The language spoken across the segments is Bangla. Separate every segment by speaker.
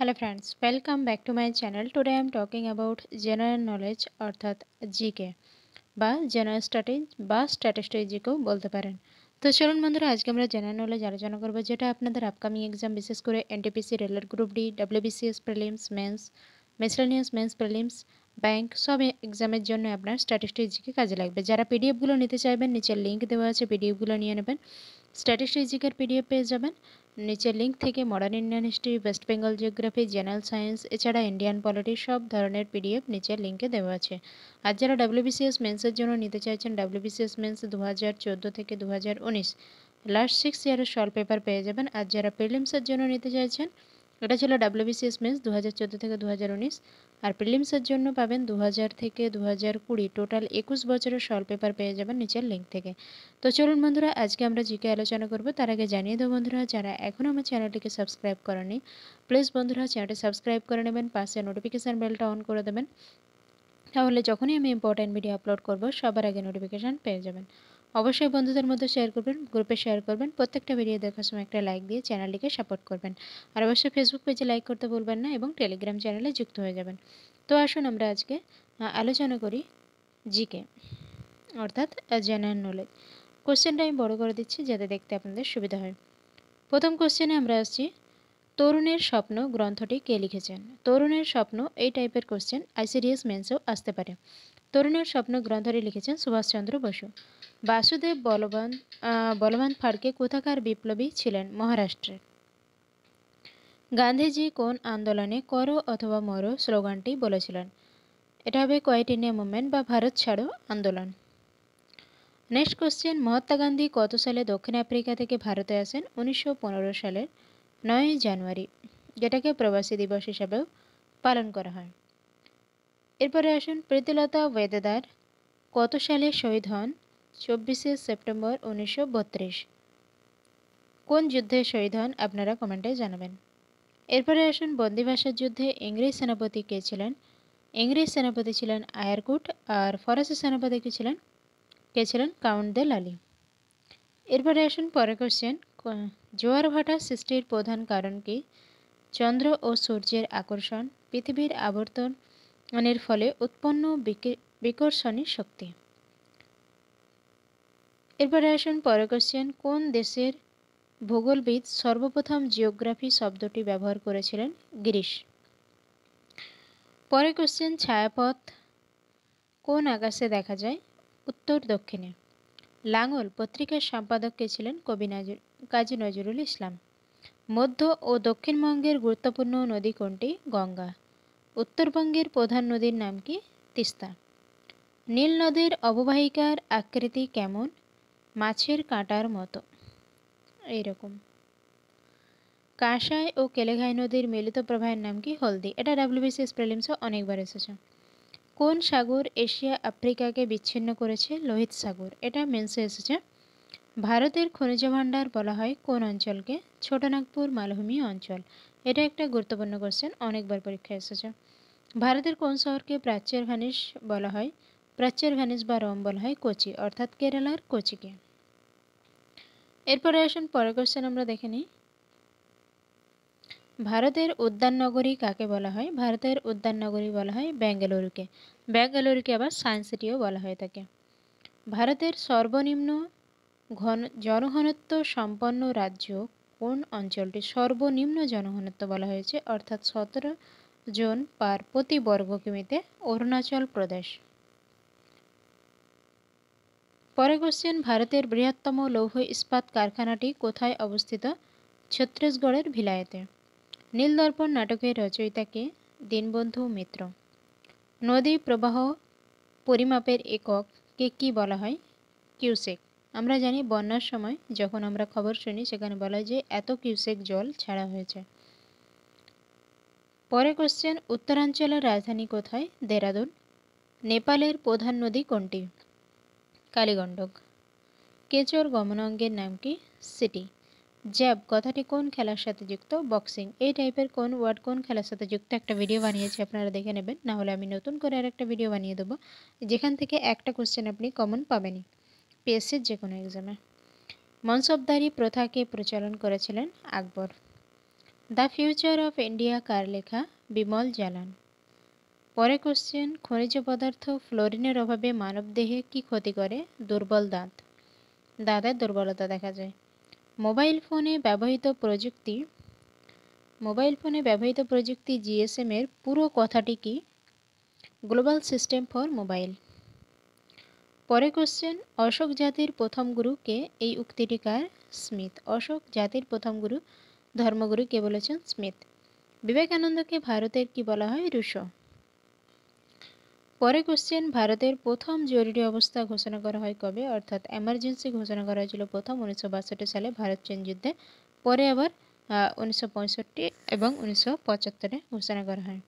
Speaker 1: Hello friends, welcome back to my channel. Today I am talking about general knowledge অর্থাৎ জিকে বা জেনারেল স্ট্যাটিস বা স্ট্যাটিস্টিক্সও বলতে পারেন। তো চলুন বন্ধুরা, আজকে আমরা জেনারেল নলেজ আলোচনা করব, যেটা আপনাদের আপকামিং এক্সাম, বিশেষ করে NTPC, railway group D, WBCS prelims, mains, miscellaneous mains, prelims, bank সব এক্সামের জন্য আপনার স্ট্যাটিস্টিক্স জিকে কাজে লাগবে। যারা পিডিএফগুলো নিতে চাইবেন, নিচের লিঙ্ক দেওয়া আছে, পিডিএফগুলো নিয়ে নেবেন। স্ট্যাটিস্টিক্স জিকের পিডিএফ পেয়ে যাবেন নিচের লিঙ্ক থেকে। Modern Indian history, West Bengal geography, general science, এছাড়া ইন্ডিয়ান পলিটি সব ধরনের পিডিএফ নিচের লিঙ্কে দেওয়া আছে। আর যারা ডাব্লিউবিসিএস মেন্সের জন্য নিতে চাইছেন, ডাব্লিউবিসিএস মেন্স 2014 থেকে 2019 লাস্ট 6 ইয়ারের সলভ পেপার পেয়ে যাবেন। আর যারা প্রিলিমসের জন্য নিতে চাইছেন, এটা ছিল ডাব্লিউবিসিএস মেন্স 2014 থেকে 2019, আর প্রিলিমসের জন্য পাবেন 2000 থেকে 2020 টোটাল 21 বছরের সলভ পেপার পেয়ে যাবেন নিচের লিঙ্ক থেকে। তো চলুন বন্ধুরা, আজকে আমরা জিকে আলোচনা করব। তার আগে জানিয়ে দেবো বন্ধুরা, যারা এখনও আমার চ্যানেলটিকে সাবস্ক্রাইব করেনি, প্লিজ বন্ধুরা চ্যানেলটি সাবস্ক্রাইব করে নেবেন, পাশে নোটিফিকেশান বেলটা অন করে দেবেন, তাহলে যখনই আমি ইম্পর্টেন্ট ভিডিও আপলোড করব সবার আগে নোটিফিকেশান পেয়ে যাবেন। অবশ্যই বন্ধুদের মধ্যে শেয়ার করবেন, গ্রুপে শেয়ার করবেন, প্রত্যেকটা ভিডিও দেখার সময় একটা লাইক দিয়ে চ্যানেলটিকে সাপোর্ট করবেন। আর অবশ্যই ফেসবুক পেজে লাইক করতে ভুলবেন না এবং টেলিগ্রাম চ্যানেলে যুক্ত হয়ে যাবেন। তো আসুন আমরা আজকে আলোচনা করি জিকে অর্থাৎ জেনারেল নলেজ। কোশ্চেনটা আমি বড় করে দিচ্ছি যাতে দেখতে আপনাদের সুবিধা হয়। প্রথম কোশ্চেনে আমরা আসছি, তরুণের স্বপ্ন গ্রন্থটি কে লিখেছেন? তরুণের স্বপ্ন এই টাইপের কোশ্চেন আইসিডিএস মেন্সেও আসতে পারে। তরুণের স্বপ্ন গ্রন্থটি লিখেছেন সুভাষচন্দ্র বসু। বাসুদেব বলবন্ত ফাড়কে কোথাকার বিপ্লবী ছিলেন? মহারাষ্ট্রের। গান্ধীজি কোন আন্দোলনে করো অথবা মরো স্লোগানটি বলেছিলেন? এটা হবে কোয়েট ইন্ডিয়া মুভমেন্ট বা ভারত ছাড়ো আন্দোলন। নেক্সট কোশ্চেন, মহাত্মা গান্ধী কত সালে দক্ষিণ আফ্রিকা থেকে ভারতে আসেন? 1915 সালের 9 জানুয়ারি, যেটাকে প্রবাসী দিবস হিসাবেও পালন করা হয়। এরপরে আসুন, প্রীতিলতা ওয়েদেদার কত সালে শহীদ হন? 24শে সেপ্টেম্বর 1932। কোন যুদ্ধে শহীদ হন আপনারা কমেন্টে জানাবেন। এরপরে আসুন, বন্দিভাষার যুদ্ধে ইংরেজ সেনাপতি কে ছিলেন? ইংরেজ সেনাপতি ছিলেন আয়ারকুট, আর ফরাসি সেনাপতি কে ছিলেন কাউন্ট দে লালি। এরপরে আসুন পরের কোশ্চেন, জোয়ার ভাটা সৃষ্টির প্রধান কারণ কি? চন্দ্র ও সূর্যের আকর্ষণ, পৃথিবীর আবর্তনের ফলে উৎপন্ন বিকর্ষণী শক্তি। এরপরে আসুন পরের কোশ্চেন, কোন দেশের ভূগোলবিদ সর্বপ্রথম জিওগ্রাফি শব্দটি ব্যবহার করেছিলেন? গ্রিস। পরের কোশ্চেন, ছায়াপথ কোন আকাশে দেখা যায়? উত্তর দক্ষিণে। লাঙল পত্রিকার সম্পাদক কে ছিলেন? কাজী নজরুল ইসলাম। মধ্য ও দক্ষিণবঙ্গের গুরুত্বপূর্ণ নদী কোনটি? গঙ্গা। উত্তরবঙ্গের প্রধান নদীর নাম কি? তিস্তা। নীল নদীর অববাহিকার আকৃতি কেমন? মাছের কাঁটার মতো এইরকম। কাঁসাই ও কেলেঘাই নদীর মিলিত প্রবাহের নাম কি? হলদি। এটা ডাব্লিউবিসিএস প্রিলিমসে অনেকবার এসেছে। কোন সাগর এশিয়া আফ্রিকাকে বিচ্ছিন্ন করেছে? লোহিত সাগর। এটা মেন্সে এসেছে। ভারতের খনিজ ভাণ্ডার বলা হয় কোন অঞ্চলকে? ছোটনাগপুর মালভূমি অঞ্চল। এটা একটা গুরুত্বপূর্ণ কোশ্চেন, অনেকবার পরীক্ষায় এসেছে। ভারতের কোন শহরকে প্রাচ্যের ভেনিস বলা হয়? প্রাচ্যের ভেনিস বা রোম বলা হয় কোচি, অর্থাৎ কেরালার কোচিকে। এরপরে আসুন পরের কোশ্চেন আমরা দেখে নিই, ভারতের উদ্যান নগরী কাকে বলা হয়? ভারতের উদ্যান নগরী বলা হয় বেঙ্গালুরুকে। বেঙ্গালুরুকে আবার সায়েন্স সিটিও বলা হয়ে থাকে। ভারতের সর্বনিম্ন জনঘনত্ব সম্পন্ন রাজ্য কোন অঞ্চলটি? সর্বনিম্ন জনঘনত্ব বলা হয়েছে, অর্থাৎ 17 জন পার প্রতি বর্গ কিমিতে অরুণাচল প্রদেশ। পরের কোশ্চেন, ভারতের বৃহত্তম লৌহ ইস্পাত কারখানাটি কোথায় অবস্থিত? ছত্তিশগড়ের ভিলায়েতে। নীলদর্পণ নাটকের রচয়িতা কে? দীনবন্ধু মিত্র। নদী প্রবাহ পরিমাপের একক কে কি বলা হয়? কিউসেক। আমরা জানি বন্যার সময় যখন আমরা খবর শুনি সেখানে বলা হয় যে এত কিউসেক জল ছাড়া হয়েছে। পরের কোশ্চেন, উত্তরাঞ্চলের রাজধানী কোথায়? দেরাদুন। নেপালের প্রধান নদী কোনটি? কালীগণ্ডক। কেচর গমনাঙ্গের নাম কি? সিটি। জ্যাব কথাটি কোন খেলার সাথে যুক্ত? বক্সিং। এই টাইপের কোন ওয়ার্ড কোন খেলার সাথে যুক্ত একটা ভিডিও বানিয়েছি, আপনারা দেখে নেবেন, না হলে আমি নতুন করে আর একটা ভিডিও বানিয়ে দেবো যেখান থেকে একটা কোশ্চেন আপনি কমন পাবেনই পিএসসির যে কোনো এক্সামে। মনসবদারি প্রথাকে প্রচলন করেছিলেন? আকবর। দ্য ফিউচার অফ ইন্ডিয়া কার লেখা? বিমল জালান। পরের কোশ্চেন, খনিজ পদার্থ ফ্লোরিনের অভাবে মানবদেহে কি ক্ষতি করে? দুর্বল দাঁত, দাঁতের দুর্বলতা দেখা যায়। মোবাইল ফোনে ব্যবহৃত প্রযুক্তি জিএসএম এর পুরো কথাটি কি? Global system for mobile. পরের কোশ্চেন, অশোক জাতির প্রথম গুরু কে? এই উক্তিটি কার? স্মিথ। অশোক জাতির প্রথম গুরু ধর্মগুরু কে বলেছেন? স্মিথ। বিবেকানন্দকে ভারতের কি বলা হয়? রুশো। পরে কোশ্চেন, ভারতের প্রথম জরুরি অবস্থা ঘোষণা করা হয় কবে? অর্থাৎ এমার্জেন্সি ঘোষণা করা হয়েছিল প্রথম 1962 সালে ভারত চীন যুদ্ধে, পরে আবার 1965 এবং 1975 ঘোষণা করা হয়।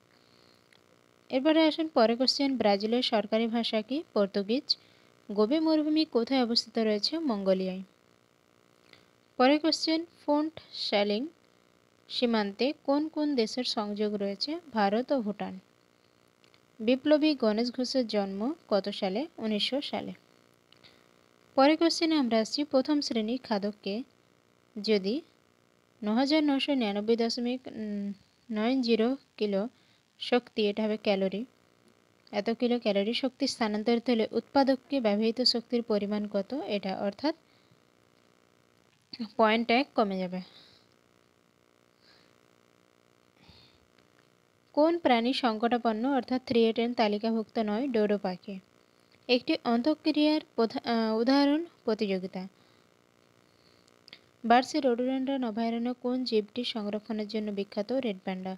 Speaker 1: এরপরে আসুন পরে কোশ্চেন, ব্রাজিলের সরকারি ভাষা কি? পর্তুগিজ। গোবি মরুভূমি কোথায় অবস্থিত রয়েছে? মঙ্গোলিয়ায়। পরে কোশ্চেন, ফোন্ট শ্যালিং সীমান্তে কোন কোন দেশের সংযোগ রয়েছে? ভারত ও ভুটান। বিপ্লবী গণেশ ঘোষের জন্ম কত সালে? 1900 সালে। পরে কোশ্চেনে আমরা আসছি, প্রথম শ্রেণীর খাদককে যদি 9999.90 কিলো শক্তি, এটা হবে ক্যালোরি, এত কিলো ক্যালোরি শক্তি স্থানান্তরিত হলে উৎপাদককে ব্যবহৃত শক্তির পরিমাণ কত? এটা অর্থাৎ 0.1 কমে যাবে। কোন প্রাণী সংকটাপন্ন অর্থাৎ থ্রিয়েটেন তালিকাভুক্ত নয়? ডোডো পাখি। একটি অন্তঃক্রিয়ার উদাহরণ প্রতিযোগিতা। বার্সি রোডোডেন্ড্রন অভয়ারণ্য কোন জীবটি সংরক্ষণের জন্য বিখ্যাত? Red panda.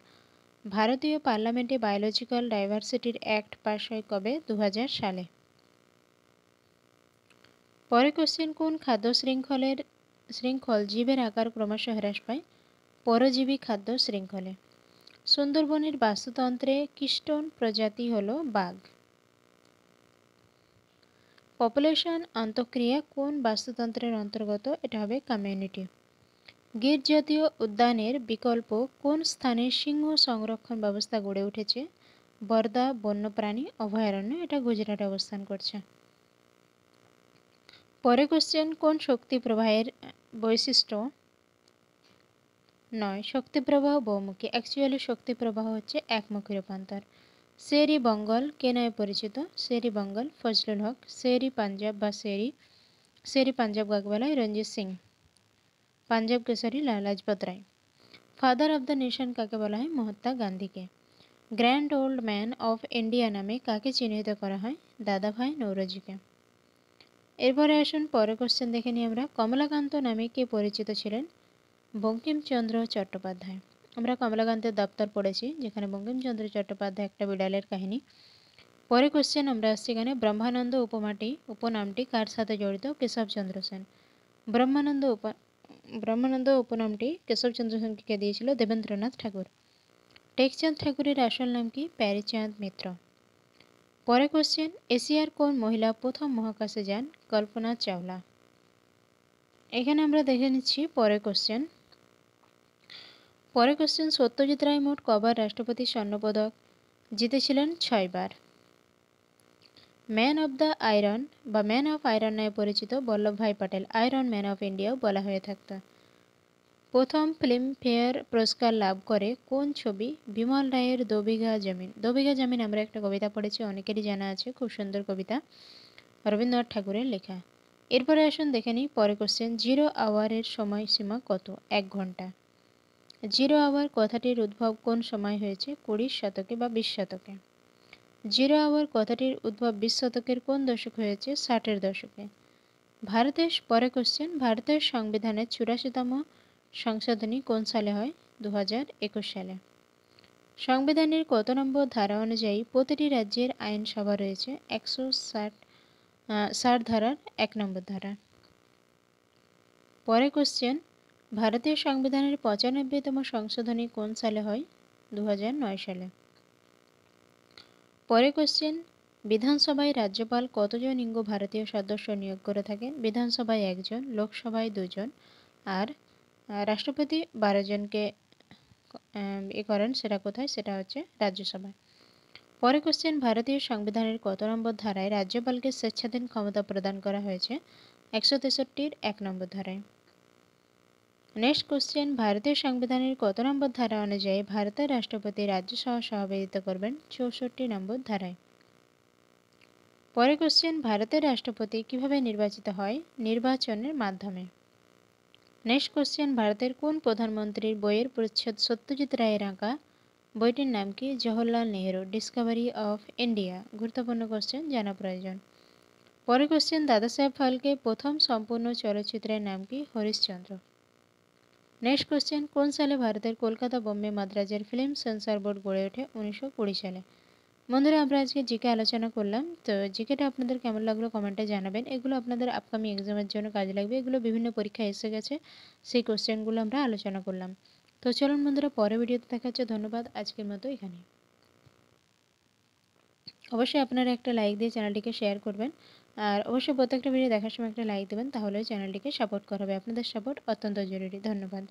Speaker 1: ভারতীয় পার্লামেন্টে বায়োলজিক্যাল ডাইভার্সিটির অ্যাক্ট পাশ হয় কবে? 2000 সালে। পরে কোশ্চেন, কোন খাদ্য শৃঙ্খল জীবের আকার ক্রমশ হ্রাস পায়? পরজীবী খাদ্য শৃঙ্খলে। সুন্দরবনের বাস্তুতন্ত্রে কিস্টোন প্রজাতি হল বাঘ। পপুলেশন আন্তঃক্রিয়া কোন বাস্তুতন্ত্রের অন্তর্গত? এটা হবে কমিউনিটি। গির জাতীয় উদ্যানের বিকল্প কোন স্থানে সিংহ সংরক্ষণ ব্যবস্থা গড়ে উঠেছে? বরদা বন্যপ্রাণী অভয়ারণ্য, এটা গুজরাটে অবস্থান করছে। পরে কোশ্চেন, কোন শক্তি প্রবাহের বৈশিষ্ট্য নয়? শক্তি প্রবাহ বহুমুখী। অ্যাকচুয়ালি শক্তি প্রবাহ হচ্ছে একমুখী রূপান্তর। শেরি বঙ্গল কে নামে পরিচিত? শেরি বঙ্গল ফজলুল হক। শেরি পাঞ্জাব বা শেরি পাঞ্জাব কাকে বলা হয়? Ranjit Singh. Punjab Keshari Lala Lajpat Rai. Father of the nation কাকে বলা হয়? মহাত্মা গান্ধীকে। Grand old man of India নামে কাকে চিহ্নিত করা হয়? দাদাভাই নৌরোজিকে। এরপরে আসুন পরের কোশ্চেন দেখে নিই আমরা, কমলাকান্ত নামে কে পরিচিত ছিলেন? বঙ্কিমচন্দ্র চট্টোপাধ্যায়। আমরা কমলাকান্তের দপ্তর পড়েছি, যেখানে বঙ্কিমচন্দ্র চট্টোপাধ্যায় একটা বিড়ালের কাহিনী। পরে কোশ্চেন আমরা আসছি এখানে, ব্রহ্মানন্দ উপনামটি কার সাথে জড়িত? কেশবচন্দ্র সেন। ব্রহ্মানন্দ উপনামটি কেশবচন্দ্র সেনকে কে দিয়েছিল? দেবেন্দ্রনাথ ঠাকুর। টেকচাঁদ ঠাকুরের আসল নাম কি? প্যারীচাঁদ মিত্র। পরে কোশ্চেন, এশিয়ার কোন মহিলা প্রথম মহাকাশে যান? কল্পনা চাওলা। এখানে আমরা দেখে নিচ্ছি পরের কোশ্চেন। সত্যজিৎ রায় মোট কবার রাষ্ট্রপতি স্বর্ণপদক জিতেছিলেন? 6 বার। ম্যান অব দ্য আয়রন বা ম্যান অফ আয়রন নামে পরিচিত Vallabhbhai Patel iron man of ইন্ডিয়াও বলা হয়ে থাকত। প্রথম ফিল্মফেয়ার পুরস্কার লাভ করে কোন ছবি? বিমল রায়ের দো বিঘা জমিন। দো বিঘা জমিন আমরা একটা কবিতা পড়েছি, অনেকেরই জানা আছে, খুব সুন্দর কবিতা, রবীন্দ্রনাথ ঠাকুরের লেখা। এরপরে আসুন দেখে নিই পরে কোশ্চেন, 0 আওয়ারের সময়সীমা কত? 1 ঘন্টা। 0 আওয়ার কথাটির উদ্ভব কোন সময় হয়েছে? 20 শতকে বা 20 শতকে। 0 আওয়ার কথাটির উদ্ভব 20 শতকের কোন দশক হয়েছে? 60-এর দশকে। পরে কোশ্চেন, ভারতের সংবিধানের 84তম সংশোধনী কোন সালে হয়? 2021 সালে। সংবিধানের কত নম্বর ধারা অনুযায়ী প্রতিটি রাজ্যের আইনসভা রয়েছে? 160 ধারার 1 নম্বর ধারা। পরে কোশ্চেন, ভারতীয় সংবিধানের 95তম সংশোধনী কোন সালে হয়? 2009 সালে। পরে কোশ্চেন, বিধানসভায় রাজ্যপাল কতজন ইঙ্গ ভারতীয় সদস্য নিয়োগ করে থাকেন? বিধানসভায় 1 জন, লোকসভায় 2 জন, আর রাষ্ট্রপতি 12 জনকে করেন। সেটা কোথায়? সেটা হচ্ছে রাজ্যসভায়। পরে কোশ্চেন, ভারতীয় সংবিধানের কত নম্বর ধারায় রাজ্যপালকে স্বেচ্ছাধীন ক্ষমতা প্রদান করা হয়েছে? 163-র 1 নম্বর ধারায়। নেক্সট কোশ্চেন, ভারতীয় সংবিধানের কত নম্বর ধারা অনুযায়ী ভারতের রাষ্ট্রপতি রাজ্যসভা সভাপতিত্ব করবেন? 64 নম্বর ধারায়। পরের কোশ্চেন, ভারতের রাষ্ট্রপতি কিভাবে নির্বাচিত হয়? নির্বাচনের মাধ্যমে। নেক্সট কোশ্চেন, ভারতের কোন প্রধানমন্ত্রীর বইয়ের পরিচ্ছদ সত্যজিৎ রায়ের আঁকা? বইটির নাম কি? Jawaharlal Nehru, Discovery of India. গুরুত্বপূর্ণ কোশ্চেন, জানা প্রয়োজন। পরের কোশ্চেন, দাদা সাহেব ফালকে প্রথম সম্পূর্ণ চলচ্চিত্রের নাম কি? হরিশ্চন্দ্র। নেক্সট কোশ্চেন, কোন সালে ভারতের কলকাতা, বোম্বে, মাদ্রাজের ফিল্ম সেন্সর বোর্ড গড়ে ওঠে? 1920 সালে। বন্ধুরা, আমরা আজকে জিকে আলোচনা করলাম। তো জিকেটা আপনাদের কেমন লাগলো কমেন্টে জানাবেন। এগুলো আপনাদের আপকামিং এক্সামের জন্য কাজে লাগবে। এগুলো বিভিন্ন পরীক্ষায় এসে গেছে, সেই কোশ্চেনগুলো আমরা আলোচনা করলাম। তো চলুন বন্ধুরা, পরের ভিডিওতে দেখা হচ্ছে। ধন্যবাদ, আজকের মতো এখানে। অবশ্যই আপনারা একটা লাইক দিয়ে চ্যানেলটিকে শেয়ার করবেন, আর অবশ্যই প্রত্যেকটা ভিডিও দেখার সময় একটা লাইক দেবেন, তাহলে চ্যানেলটিকে সাপোর্ট করা হবে। আপনাদের সাপোর্ট অত্যন্ত জরুরি। ধন্যবাদ।